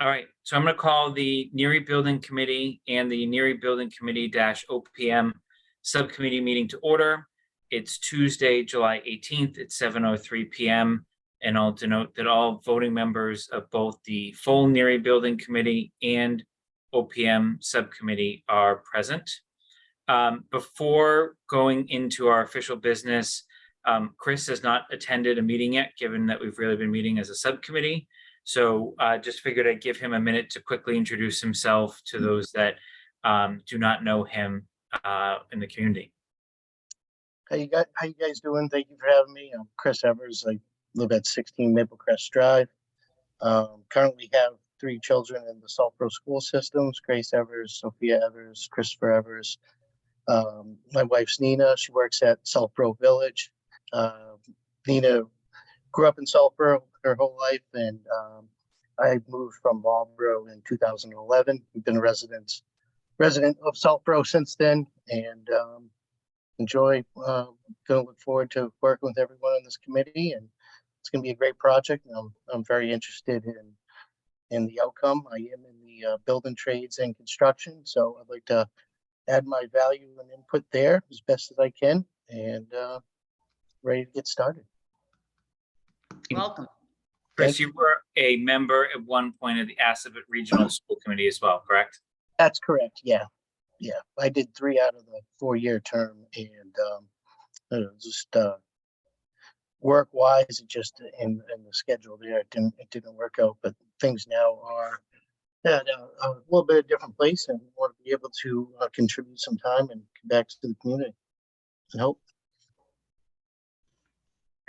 All right, so I'm going to call the Neary Building Committee and the Neary Building Committee -OPM Subcommittee meeting to order. It's Tuesday, July 18th at 7:03 p.m. And I'll denote that all voting members of both the full Neary Building Committee and OPM Subcommittee are present. Before going into our official business, Chris has not attended a meeting yet, given that we've really been meeting as a subcommittee. So just figured I'd give him a minute to quickly introduce himself to those that do not know him in the community. How you guys doing? Thank you for having me. I'm Chris Evers. I live at 16 Maple Crest Drive. Currently have 3 children in the Sulphur school systems: Grace Evers, Sophia Evers, Christopher Evers. My wife's Nina. She works at Sulphur Village. Nina grew up in Sulphur her whole life, and I moved from Marlboro in 2011. We've been a resident of Sulphur since then, and enjoy. Going to look forward to working with everyone on this committee, and it's going to be a great project. And I'm very interested in the outcome. I am in the building trades and construction, so I'd like to add my value and input there as best as I can, and ready to get started. Welcome. Chris, you were a member at one point of the Assabet Regional School Committee as well, correct? That's correct. Yeah. I did 3 out of the 4-year term, and just work-wise, it just in the schedule there, it didn't work out. But things now are at a little bit of a different place, and we want to be able to contribute some time and come back to the community and help.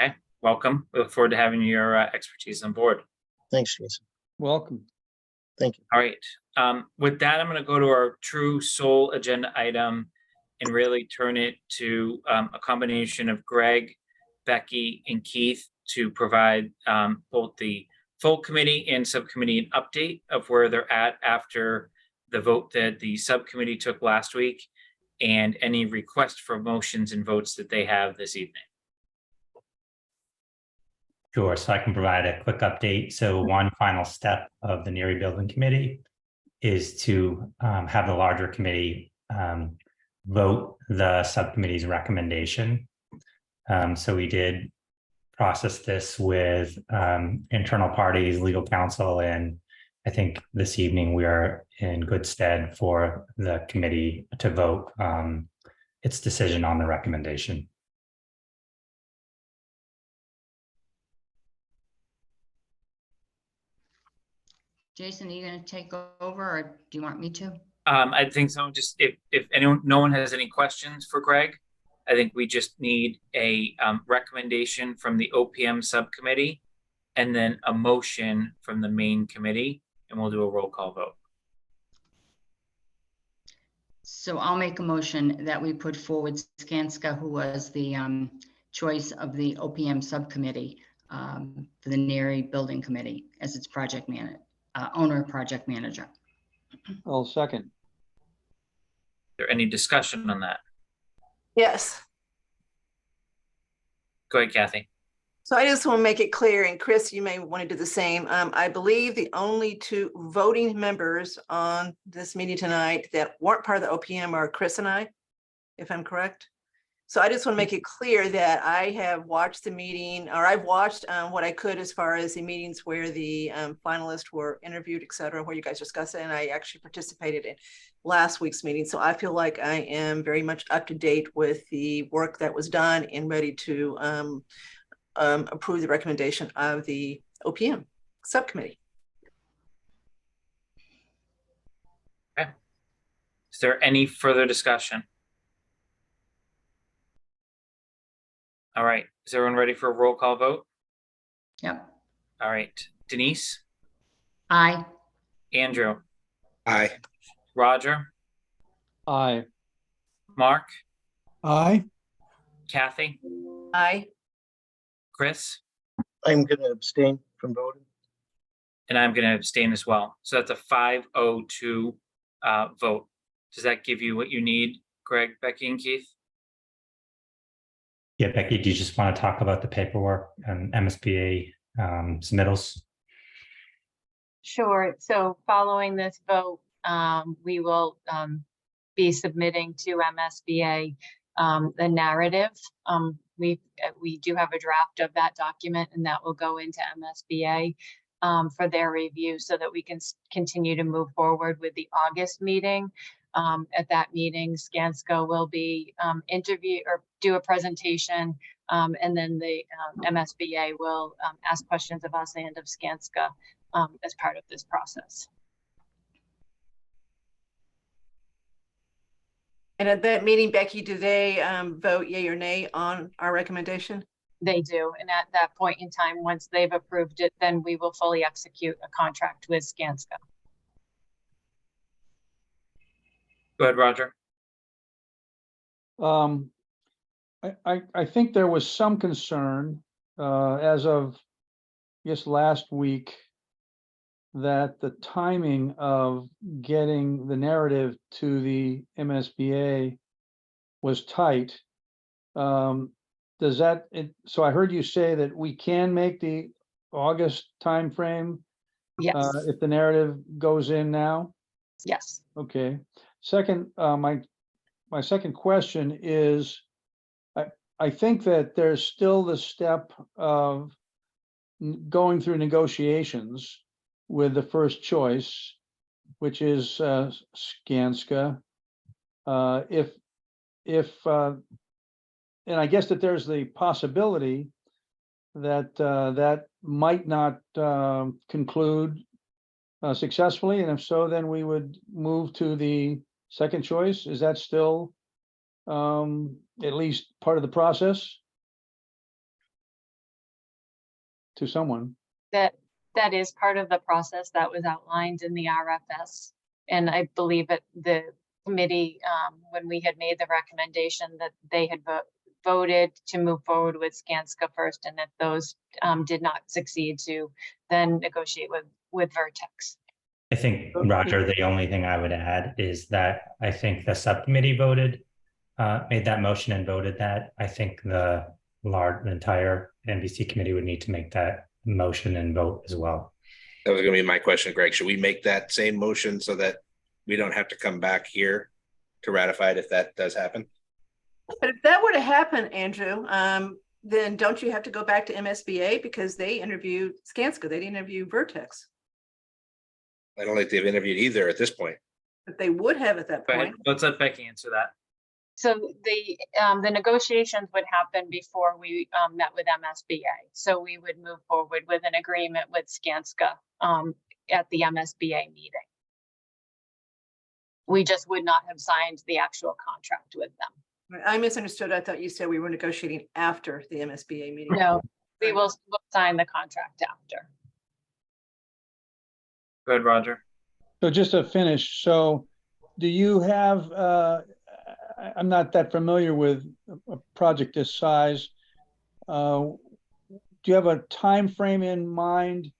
Okay, welcome. We look forward to having your expertise on board. Thanks, Jason. Welcome. Thank you. All right. With that, I'm going to go to our true sole agenda item and really turn it to a combination of Greg, Becky, and Keith to provide both the full committee and subcommittee an update of where they're at after the vote that the subcommittee took last week, and any request for motions and votes that they have this evening. Sure, so I can provide a quick update. So one final step of the Neary Building Committee is to have the larger committee vote the subcommittee's recommendation. So we did process this with internal parties, legal counsel, and I think this evening we are in good stead for the committee to vote its decision on the recommendation. Jason, are you going to take over, or do you want me to? I think so. Just if no one has any questions for Greg, I think we just need a recommendation from the OPM subcommittee and then a motion from the main committee, and we'll do a roll call vote. So I'll make a motion that we put forward Skanska, who was the choice of the OPM subcommittee for the Neary Building Committee as its project manager, owner project manager. I'll second. Is there any discussion on that? Yes. Go ahead, Kathy. So I just want to make it clear, and Chris, you may want to do the same. I believe the only 2 voting members on this meeting tonight that weren't part of the OPM are Chris and I, if I'm correct. So I just want to make it clear that I have watched the meeting, or I've watched what I could as far as the meetings where the finalists were interviewed, et cetera, where you guys discussed it. And I actually participated in last week's meeting. So I feel like I am very much up to date with the work that was done and ready to approve the recommendation of the OPM subcommittee. Okay. Is there any further discussion? All right. Is everyone ready for a roll call vote? Yep. All right. Denise? Aye. Andrew? Aye. Roger? Aye. Mark? Aye. Kathy? Aye. Chris? I'm going to abstain from voting. And I'm going to abstain as well. So that's a 5-0-2 vote. Does that give you what you need, Greg, Becky, and Keith? Yeah, Becky, do you just want to talk about the paperwork and MSBA submittals? Sure. So following this vote, we will be submitting to MSBA the narrative. We do have a draft of that document, and that will go into MSBA for their review so that we can continue to move forward with the August meeting. At that meeting, Skanska will be interview or do a presentation, and then the MSBA will ask questions of us and of Skanska as part of this process. And at that meeting, Becky, do they vote yay or nay on our recommendation? They do. And at that point in time, once they've approved it, then we will fully execute a contract with Skanska. Go ahead, Roger. I think there was some concern as of, I guess, last week, that the timing of getting the narrative to the MSBA was tight. Does that, so I heard you say that we can make the August timeframe Yes. if the narrative goes in now? Yes. Okay. Second, my second question is, I think that there's still the step of going through negotiations with the first choice, which is Skanska. And I guess that there's the possibility that that might not conclude successfully, and if so, then we would move to the second choice. Is that still at least part of the process to someone? That is part of the process that was outlined in the RFS. And I believe that the committee, when we had made the recommendation, that they had voted to move forward with Skanska first, and that those did not succeed to then negotiate with Vertex. I think, Roger, the only thing I would add is that I think the subcommittee made that motion and voted that. I think the entire NBC committee would need to make that motion and vote as well. That was going to be my question, Greg. Should we make that same motion so that we don't have to come back here to ratify it if that does happen? But if that were to happen, Andrew, then don't you have to go back to MSBA because they interviewed Skanska, they didn't interview Vertex. I don't think they've interviewed either at this point. But they would have at that Go ahead. point. Let's let Becky answer that. So the negotiations would happen before we met with MSBA. So we would move forward with an agreement with Skanska at the MSBA meeting. We just would not have signed the actual contract with them. I misunderstood. I thought you said we were negotiating after the MSBA meeting. No, we'll sign the contract after. Go ahead, Roger. So just to finish, so do you have, I'm not that familiar with a project this size. Do you have a time frame in mind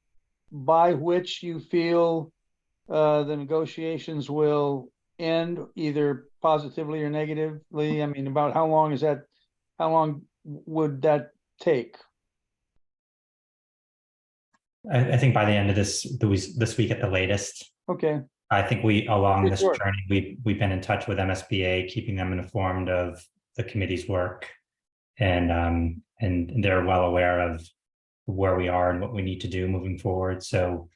by which you feel the negotiations will end, either positively or negatively? I mean, about how long is that? How long would that take? I think by the end of this week at the latest. Okay. I think along this Sure. journey, we've been in touch with MSBA, keeping them informed of the committee's work, and they're well aware of where we are and what we need to do moving forward. So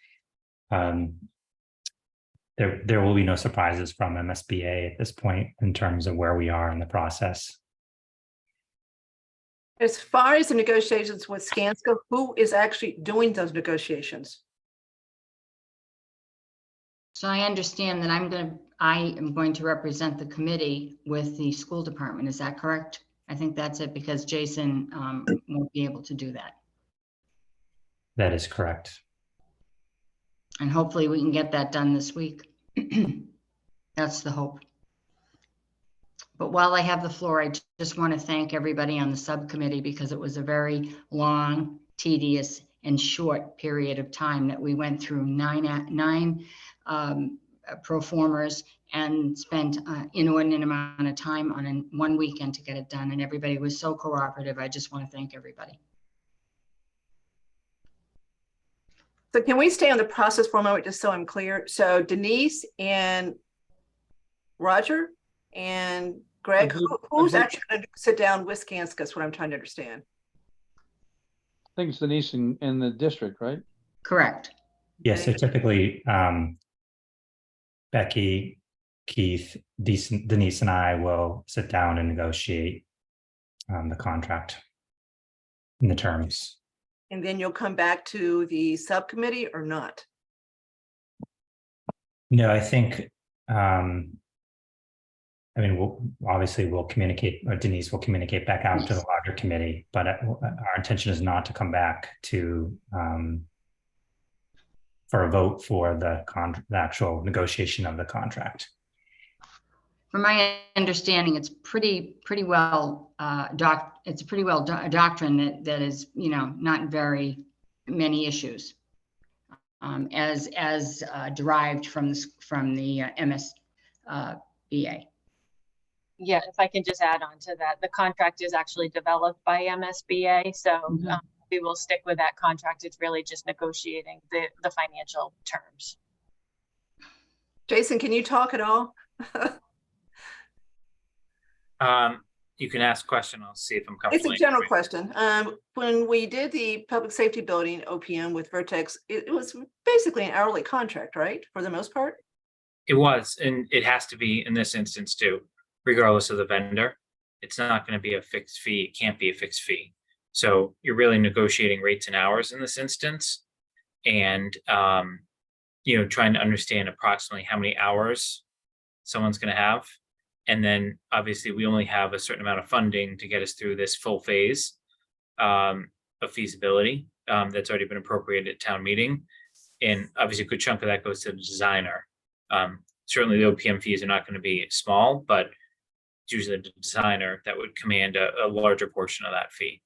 there will be no surprises from MSBA at this point in terms of where we are in the process. As far as the negotiations with Skanska, who is actually doing those negotiations? So I understand that I am going to represent the committee with the school department. Is that correct? I think that's it, because Jason won't be able to do that. That is correct. And hopefully we can get that done this week. That's the hope. But while I have the floor, I just want to thank everybody on the subcommittee, because it was a very long, tedious, and short period of time that we went through nine proformers and spent inordinate amount of time on one weekend to get it done. And everybody was so cooperative. I just want to thank everybody. So can we stay on the process for a moment, just so I'm clear? So Denise and Roger and Greg, who's actually going to sit down with Skanska is what I'm trying to understand. I think it's Denise in the district, right? Correct. Yes, so Okay. typically, Becky, Keith, Denise and I will sit down and negotiate the contract and the terms. And then you'll come back to the subcommittee or not? No, I think, I mean, we'll communicate, or Denise will communicate back out to the larger committee, but our intention is not to come back to for a vote for the actual negotiation of the contract. From my understanding, it's pretty well it's pretty well a doctrine that is, you know, not very many issues as derived from the MSBA. Yeah, if I can just add on to that, the contract is actually developed by MSBA, so we will stick with that contract. It's really just negotiating the financial terms. Jason, can you talk at all? You can ask a question. I'll see if I'm It's comfortable. a general question. When we did the public safety building OPM with Vertex, it was basically an hourly contract, right? For the most part. It was, and it has to be in this instance too, regardless of the vendor. It's not going to be a fixed fee. It can't be a fixed fee. So you're really negotiating rates and hours in this instance, and you know, trying to understand approximately how many hours someone's going to have. And then obviously we only have a certain amount of funding to get us through this full phase of feasibility that's already been appropriated at town meeting. And obviously a good chunk of that goes to the designer. Certainly the OPM fees are not going to be small, but it's usually the designer that would command a larger portion of that fee.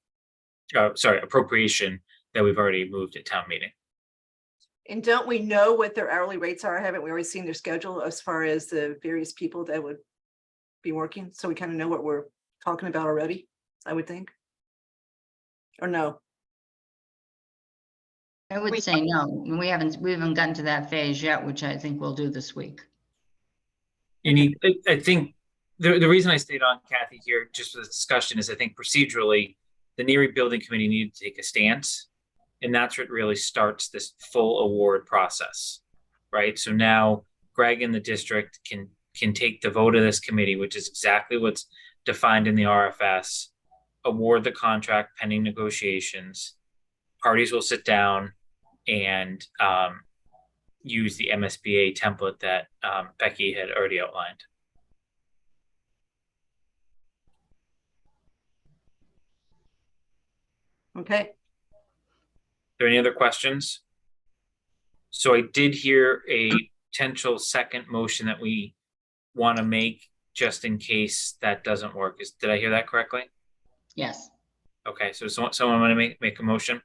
Appropriation that we've already moved at town meeting. And don't we know what their hourly rates are? Haven't we already seen their schedule as far as the various people that would be working? So we kind of know what we're talking about already, I would think. Or no? I would say no. We haven't gotten to that phase yet, which I think we'll do this week. You need, I think the reason I stayed on, Kathy, here just for the discussion is I think procedurally the Neary Building Committee needed to take a stance, and that's what really starts this full award process, right? So now Greg and the district can take the vote of this committee, which is exactly what's defined in the RFS, award the contract pending negotiations. Parties will sit down and use the MSBA template that Becky had already outlined. Okay. Are there any other questions? So I did hear a potential second motion that we want to make just in case that doesn't work. Did I hear that correctly? Yes. Okay, so someone want to make a motion?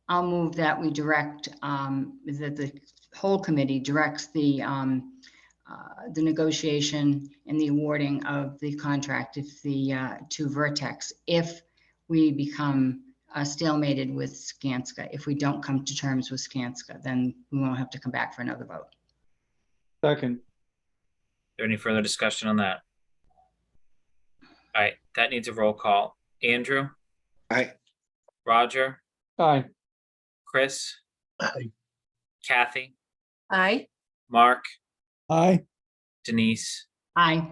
I'll move that we direct that the whole committee directs the negotiation and the awarding of the contract to Vertex if we become stalemated with Skanska. If we don't come to terms with Skanska, then we won't have to come back for another vote. Second. Is there any further discussion on that? All right, that needs a roll call. Andrew? Aye. Roger? Aye. Chris? Aye. Kathy? Aye. Mark? Aye. Denise? Aye.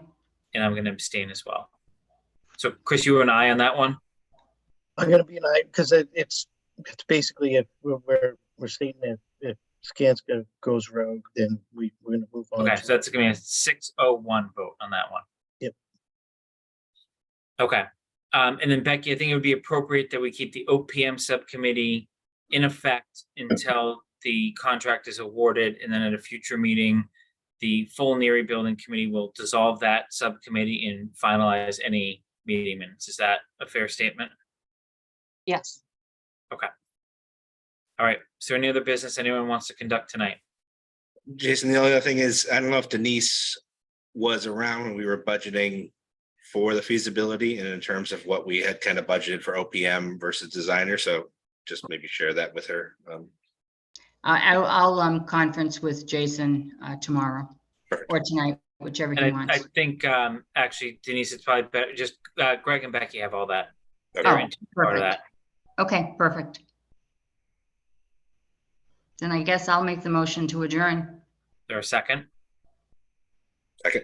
And I'm going to abstain as well. So Chris, you were an aye on that one? I'm gonna be an aye because it's basically if we're stating if Skanska goes rogue, then we're gonna move on. Okay, so that's going to be a 6-0-1 vote on that one. Yep. Okay. And then Becky, I think it would be appropriate that we keep the OPM subcommittee in effect until the contract is awarded, and then at a future meeting, the full Neary Building Committee will dissolve that subcommittee and finalize any meeting minutes. Is that a fair statement? Yes. Okay. All right. Is there any other business anyone wants to conduct tonight? Jason, the only other thing is, I don't know if Denise was around when we were budgeting for the feasibility and in terms of what we had kind of budgeted for OPM versus designer. So just maybe share that with her. I'll conference with Jason tomorrow Perfect. or tonight, whichever he And I wants. think, actually Denise, it's probably better, just, Greg and Becky have all that. Okay. They're Oh, into part of perfect. that. Okay, perfect. Then I guess I'll make the motion to adjourn. There a second? Second.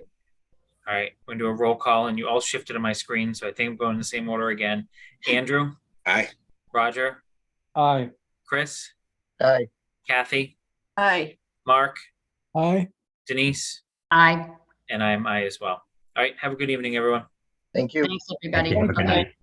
All right, we're gonna do a roll call and you all shifted on my screen, so I think I'm going in the same order again. Andrew, Aye. Roger, Aye. Chris, Aye. Kathy, Aye. Mark, Aye. Denise, Aye. and I'm I as well. All right, have a good evening, everyone. Thank you. Thanks, Thank everybody. you. Have a good Okay. night.